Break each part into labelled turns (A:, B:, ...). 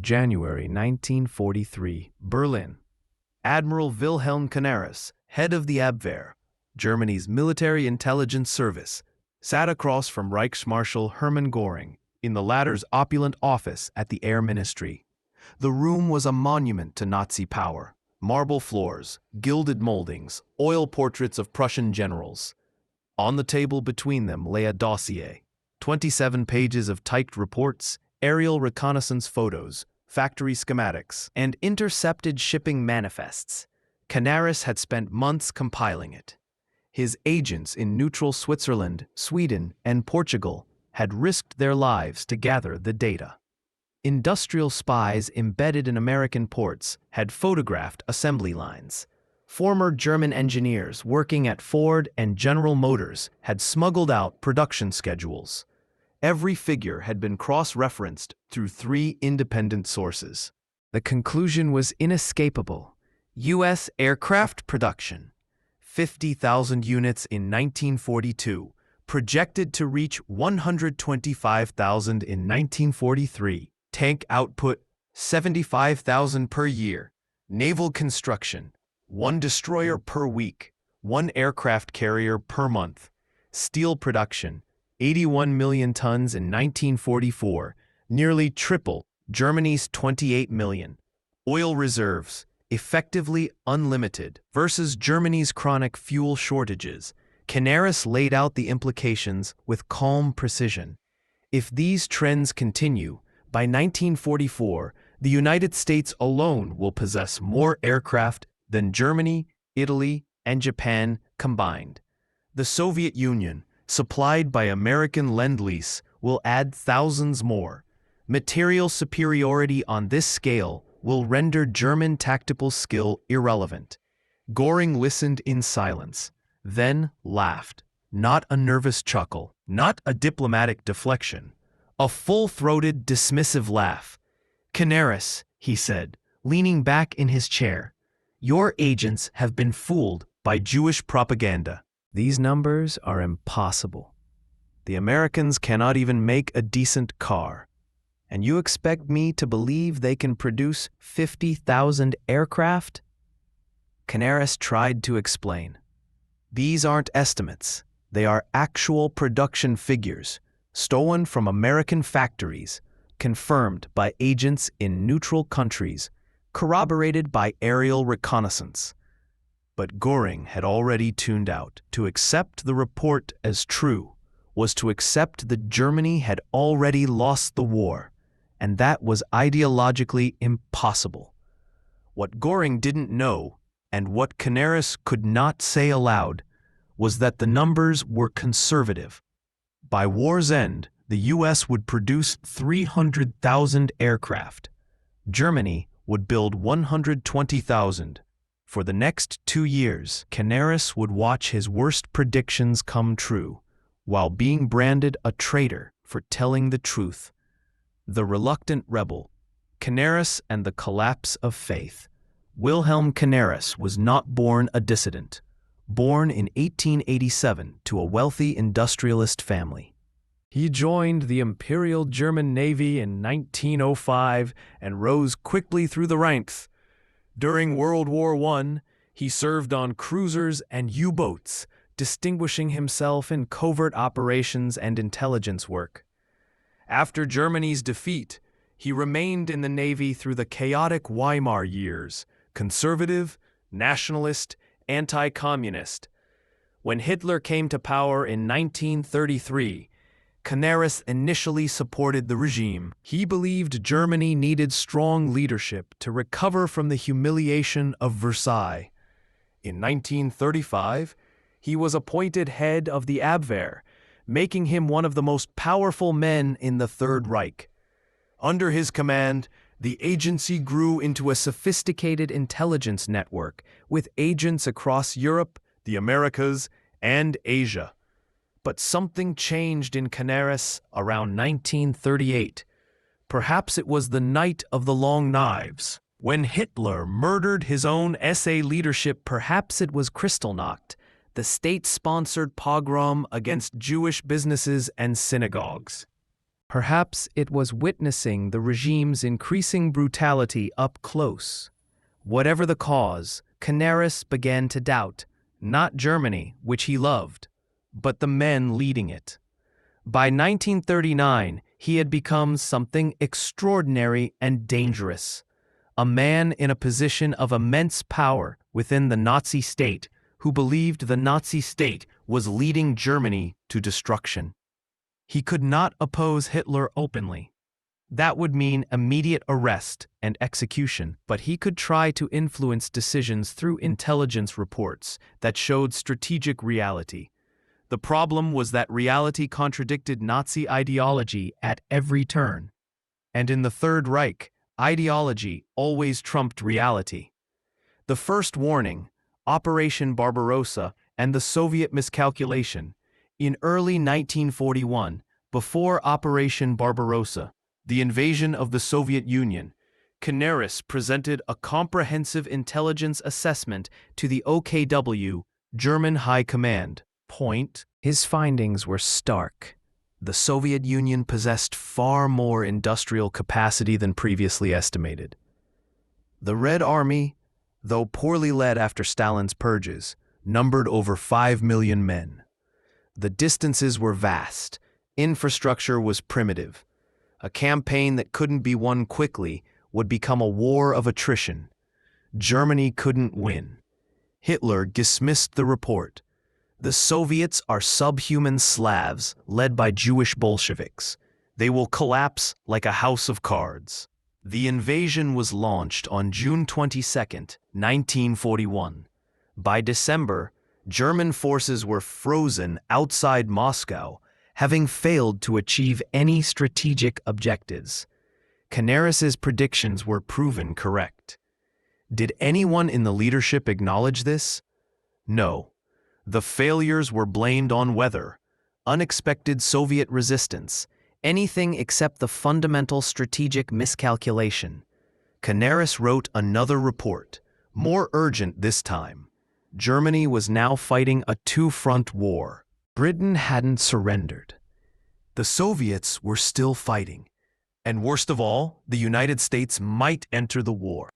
A: January 1943, Berlin. Admiral Wilhelm Canaris, head of the Abwehr, Germany's military intelligence service, sat across from Reichsmarshal Hermann Göring in the latter's opulent office at the Air Ministry. The room was a monument to Nazi power. Marble floors, gilded moldings, oil portraits of Prussian generals. On the table between them lay a dossier, 27 pages of typed reports, aerial reconnaissance photos, factory schematics, and intercepted shipping manifests. Canaris had spent months compiling it. His agents in neutral Switzerland, Sweden, and Portugal had risked their lives to gather the data. Industrial spies embedded in American ports had photographed assembly lines. Former German engineers working at Ford and General Motors had smuggled out production schedules. Every figure had been cross-referenced through 3 independent sources. The conclusion was inescapable. U.S. aircraft production, 50,000 units in 1942, projected to reach 125,000 in 1943. Tank output, 75,000 per year. Naval construction, 1 destroyer per week, 1 aircraft carrier per month. Steel production, 81 million tons in 1944, nearly triple Germany's 28 million. Oil reserves, effectively unlimited, versus Germany's chronic fuel shortages. Canaris laid out the implications with calm precision. If these trends continue, by 1944, the United States alone will possess more aircraft than Germany, Italy, and Japan combined. The Soviet Union, supplied by American Lend-Lease, will add thousands more. Material superiority on this scale will render German tactical skill irrelevant. Göring listened in silence, then laughed. Not a nervous chuckle, not a diplomatic deflection. A full-throated, dismissive laugh. "Canaris," he said, leaning back in his chair, "your agents have been fooled by Jewish propaganda. These numbers are impossible. The Americans cannot even make a decent car. And you expect me to believe they can produce 50,000 aircraft?" Canaris tried to explain. "These aren't estimates. They are actual production figures, stolen from American factories, confirmed by agents in neutral countries, corroborated by aerial reconnaissance." But Göring had already tuned out. To accept the report as true was to accept that Germany had already lost the war, and that was ideologically impossible. What Göring didn't know, and what Canaris could not say aloud, was that the numbers were conservative. By war's end, the U.S. would produce 300,000 aircraft. Germany would build 120,000. For the next 2 years, Canaris would watch his worst predictions come true, while being branded a traitor for telling the truth. The reluctant rebel, Canaris and the collapse of faith. Wilhelm Canaris was not born a dissident. Born in 1887 to a wealthy industrialist family. He joined the Imperial German Navy in 1905 and rose quickly through the ranks. During World War I, he served on cruisers and U-boats, distinguishing himself in covert operations and intelligence work. After Germany's defeat, he remained in the Navy through the chaotic Weimar years, conservative, nationalist, anti-communist. When Hitler came to power in 1933, Canaris initially supported the regime. He believed Germany needed strong leadership to recover from the humiliation of Versailles. In 1935, he was appointed head of the Abwehr, making him one of the most powerful men in the Third Reich. Under his command, the agency grew into a sophisticated intelligence network with agents across Europe, the Americas, and Asia. But something changed in Canaris around 1938. Perhaps it was the night of the Long Knives, when Hitler murdered his own SA leadership. Perhaps it was Kristallnacht, the state-sponsored pogrom against Jewish businesses and synagogues. Perhaps it was witnessing the regime's increasing brutality up close. Whatever the cause, Canaris began to doubt, not Germany, which he loved, but the men leading it. By 1939, he had become something extraordinary and dangerous, a man in a position of immense power within the Nazi state who believed the Nazi state was leading Germany to destruction. He could not oppose Hitler openly. That would mean immediate arrest and execution, but he could try to influence decisions through intelligence reports that showed strategic reality. The problem was that reality contradicted Nazi ideology at every turn. And in the Third Reich, ideology always trumped reality. The first warning, Operation Barbarossa and the Soviet miscalculation. In early 1941, before Operation Barbarossa, the invasion of the Soviet Union, Canaris presented a comprehensive intelligence assessment to the OKW, German High Command. His findings were stark. The Soviet Union possessed far more industrial capacity than previously estimated. The Red Army, though poorly led after Stalin's purges, numbered over 5 million men. The distances were vast, infrastructure was primitive. A campaign that couldn't be won quickly would become a war of attrition. Germany couldn't win. Hitler dismissed the report. The Soviets are subhuman Slavs led by Jewish Bolsheviks. They will collapse like a house of cards. The invasion was launched on June 22, 1941. By December, German forces were frozen outside Moscow, having failed to achieve any strategic objectives. Canaris's predictions were proven correct. Did anyone in the leadership acknowledge this? No. The failures were blamed on weather, unexpected Soviet resistance, anything except the fundamental strategic miscalculation. Canaris wrote another report, more urgent this time. Germany was now fighting a two-front war. Britain hadn't surrendered. The Soviets were still fighting. And worst of all, the United States might enter the war.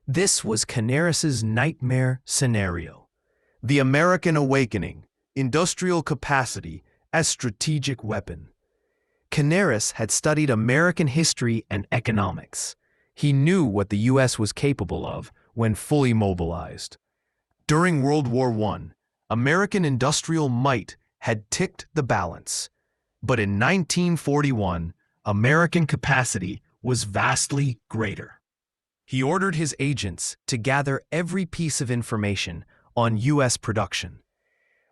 A: This was Canaris's nightmare scenario. The American awakening, industrial capacity as strategic weapon. Canaris had studied American history and economics. He knew what the U.S. was capable of when fully mobilized. During World War I, American industrial might had tipped the balance. But in 1941, American capacity was vastly greater. He ordered his agents to gather every piece of information on U.S. production.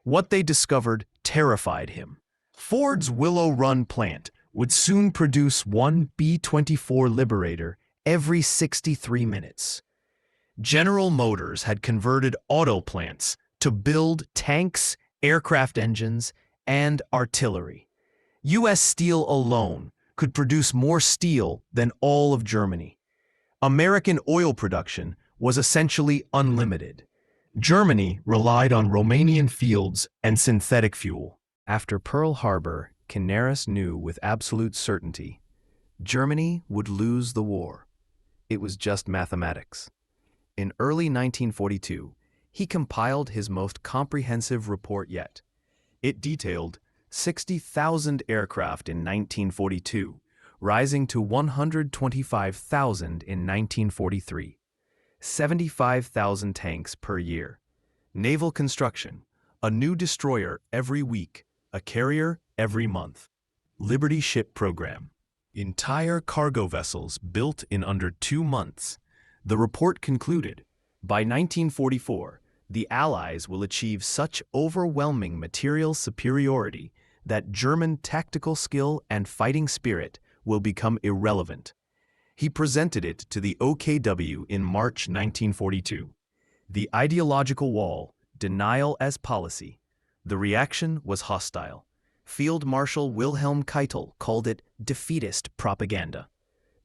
A: What they discovered terrified him. Ford's Willow Run plant would soon produce one B-24 Liberator every 63 minutes. General Motors had converted auto plants to build tanks, aircraft engines, and artillery. U.S. Steel alone could produce more steel than all of Germany. American oil production was essentially unlimited. Germany relied on Romanian fields and synthetic fuel. After Pearl Harbor, Canaris knew with absolute certainty Germany would lose the war. It was just mathematics. In early 1942, he compiled his most comprehensive report yet. It detailed 60,000 aircraft in 1942, rising to 125,000 in 1943. 75,000 tanks per year. Naval construction, a new destroyer every week, a carrier every month. Liberty Ship Program. Entire cargo vessels built in under 2 months. The report concluded, by 1944, the Allies will achieve such overwhelming material superiority that German tactical skill and fighting spirit will become irrelevant. He presented it to the OKW in March 1942. The ideological wall, denial as policy. The reaction was hostile. Field Marshal Wilhelm Keitel called it defeatist propaganda.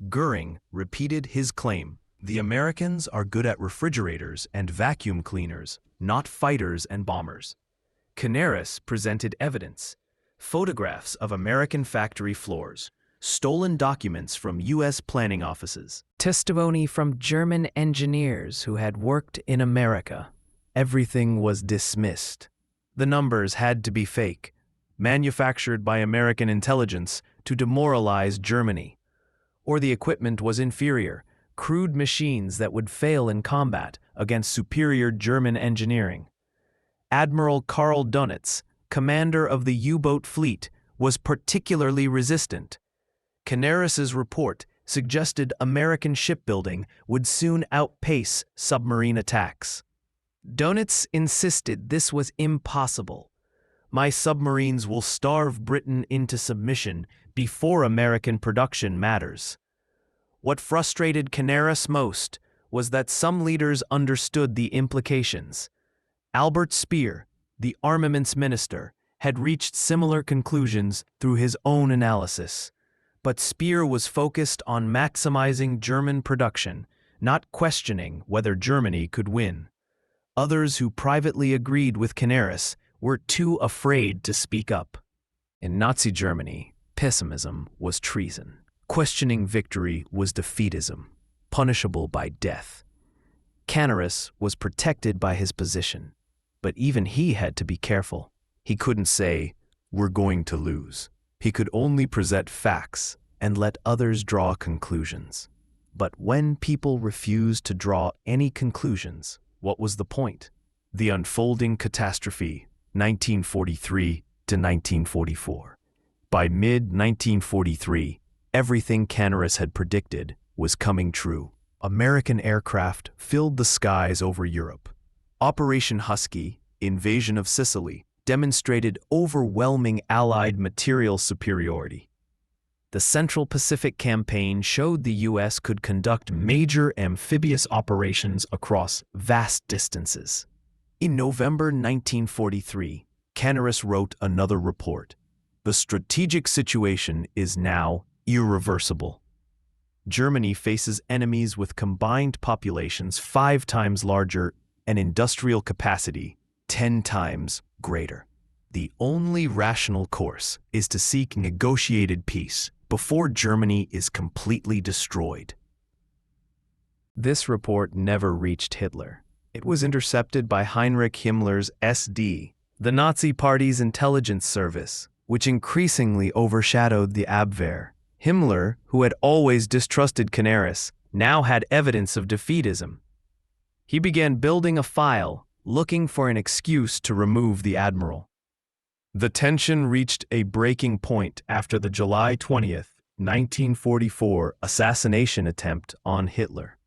A: Göring repeated his claim, the Americans are good at refrigerators and vacuum cleaners, not fighters and bombers. Canaris presented evidence, photographs of American factory floors, stolen documents from U.S. planning offices,
B: Testimony from German engineers who had worked in America.
A: everything was dismissed. The numbers had to be fake, manufactured by American intelligence to demoralize Germany. Or the equipment was inferior, crude machines that would fail in combat against superior German engineering. Admiral Karl Dönitz, commander of the U-boat fleet, was particularly resistant. Canaris's report suggested American shipbuilding would soon outpace submarine attacks. Dönitz insisted this was impossible. My submarines will starve Britain into submission before American production matters. What frustrated Canaris most was that some leaders understood the implications. Albert Speer, the armaments minister, had reached similar conclusions through his own analysis. But Speer was focused on maximizing German production, not questioning whether Germany could win. Others who privately agreed with Canaris were too afraid to speak up. In Nazi Germany, pessimism was treason. Questioning victory was defeatism, punishable by death. Canaris was protected by his position, but even he had to be careful. He couldn't say, "We're going to lose." He could only present facts and let others draw conclusions. But when people refused to draw any conclusions, what was the point? The unfolding catastrophe, 1943 to 1944. By mid-1943, everything Canaris had predicted was coming true. American aircraft filled the skies over Europe. Operation Husky, invasion of Sicily, demonstrated overwhelming Allied material superiority. The Central Pacific Campaign showed the U.S. could conduct major amphibious operations across vast distances. In November 1943, Canaris wrote another report. The strategic situation is now irreversible. Germany faces enemies with combined populations 5 times larger and industrial capacity 10 times greater. The only rational course is to seek negotiated peace before Germany is completely destroyed. This report never reached Hitler. It was intercepted by Heinrich Himmler's SD, the Nazi Party's intelligence service, which increasingly overshadowed the Abwehr. Himmler, who had always distrusted Canaris, now had evidence of defeatism. He began building a file, looking for an excuse to remove the admiral. The tension reached a breaking point after the July 20th, 1944 assassination attempt on Hitler.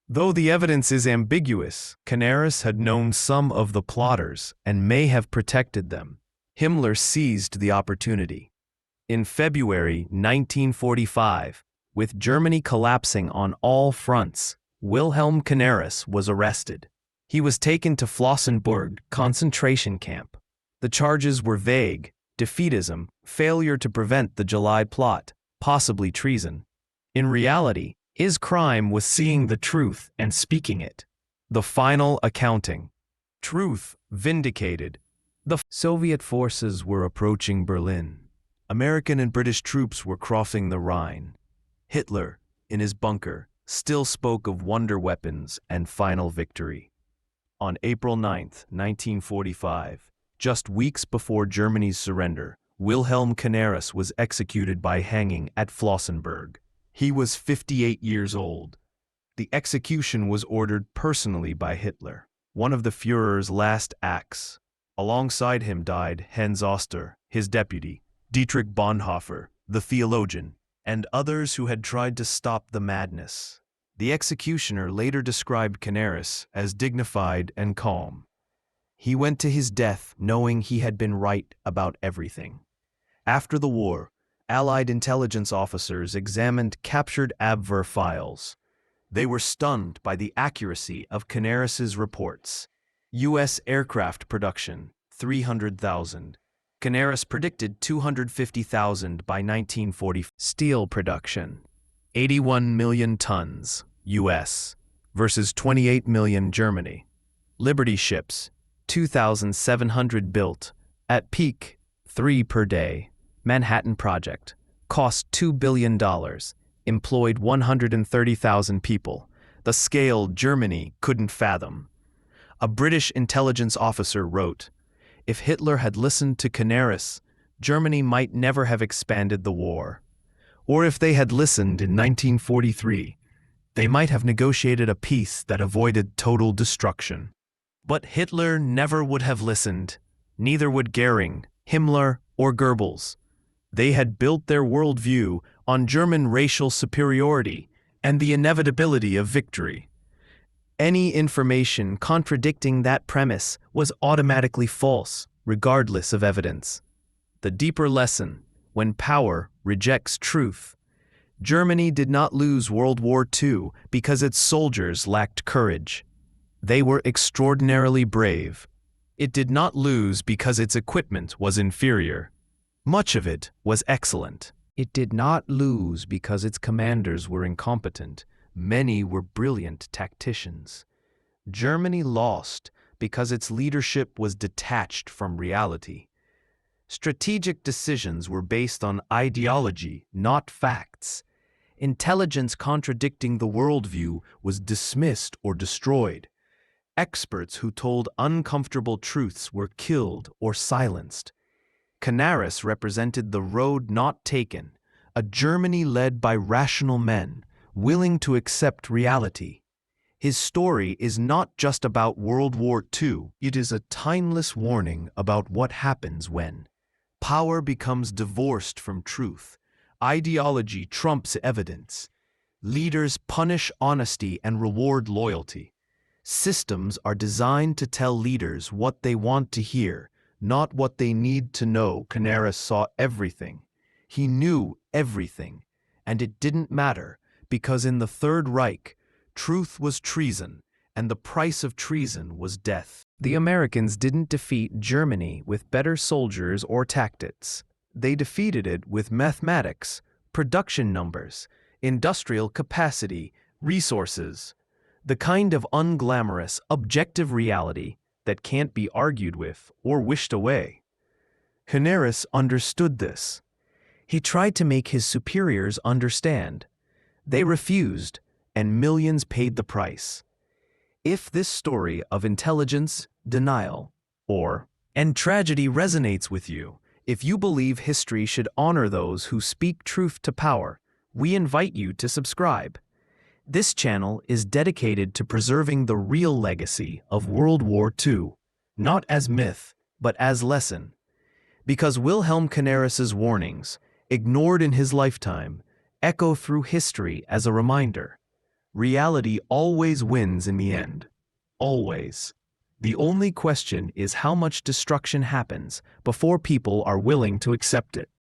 A: Though the evidence is ambiguous, Canaris had known some of the plotters and may have protected them. Himmler seized the opportunity. In February 1945, with Germany collapsing on all fronts, Wilhelm Canaris was arrested. He was taken to Flossenbürg concentration camp. The charges were vague: defeatism, failure to prevent the July plot, possibly treason. In reality, his crime was seeing the truth and speaking it. The final accounting. Truth vindicated. The Soviet forces were approaching Berlin. American and British troops were crossing the Rhine. Hitler, in his bunker, still spoke of wonder weapons and final victory. On April 9, 1945, just weeks before Germany's surrender, Wilhelm Canaris was executed by hanging at Flossenbürg. He was 58 years old. The execution was ordered personally by Hitler, one of the Führer's last acts. Alongside him died Hans Oster, his deputy, Dietrich Bonhoeffer, the theologian, and others who had tried to stop the madness. The executioner later described Canaris as dignified and calm. He went to his death knowing he had been right about everything. After the war, Allied intelligence officers examined captured Abwehr files. They were stunned by the accuracy of Canaris's reports. U.S. aircraft production, 300,000. Canaris predicted 250,000 by 1940. Steel production, 81 million tons, U.S., versus 28 million Germany. Liberty ships, 2,700 built, at peak, 3 per day. Manhattan Project, cost $2 billion, employed 130,000 people, the scale Germany couldn't fathom. A British intelligence officer wrote, "If Hitler had listened to Canaris, Germany might never have expanded the war. Or if they had listened in 1943, they might have negotiated a peace that avoided total destruction." But Hitler never would have listened. Neither would Göring, Himmler, or Goebbels. They had built their worldview on German racial superiority and the inevitability of victory. Any information contradicting that premise was automatically false, regardless of evidence. The deeper lesson: when power rejects truth. Germany did not lose World War II because its soldiers lacked courage. They were extraordinarily brave. It did not lose because its equipment was inferior. Much of it was excellent. It did not lose because its commanders were incompetent. Many were brilliant tacticians. Germany lost because its leadership was detached from reality. Strategic decisions were based on ideology, not facts. Intelligence contradicting the worldview was dismissed or destroyed. Experts who told uncomfortable truths were killed or silenced. Canaris represented the road not taken, a Germany led by rational men, willing to accept reality. His story is not just about World War II, it is a timeless warning about what happens when power becomes divorced from truth, ideology trumps evidence, leaders punish honesty and reward loyalty. Systems are designed to tell leaders what they want to hear, not what they need to know. Canaris saw everything. He knew everything, and it didn't matter, because in the Third Reich, truth was treason, and the price of treason was death. The Americans didn't defeat Germany with better soldiers or tactics. They defeated it with mathematics, production numbers, industrial capacity, resources. The kind of unglamorous, objective reality that can't be argued with or wished away. Canaris understood this. He tried to make his superiors understand. They refused, and millions paid the price. If this story of intelligence, denial, and tragedy resonates with you, if you believe history should honor those who speak truth to power, we invite you to subscribe. This channel is dedicated to preserving the real legacy of World War II, not as myth, but as lesson. Because Wilhelm Canaris's warnings, ignored in his lifetime, echo through history as a reminder. Reality always wins in the end. Always. The only question is how much destruction happens before people are willing to accept it.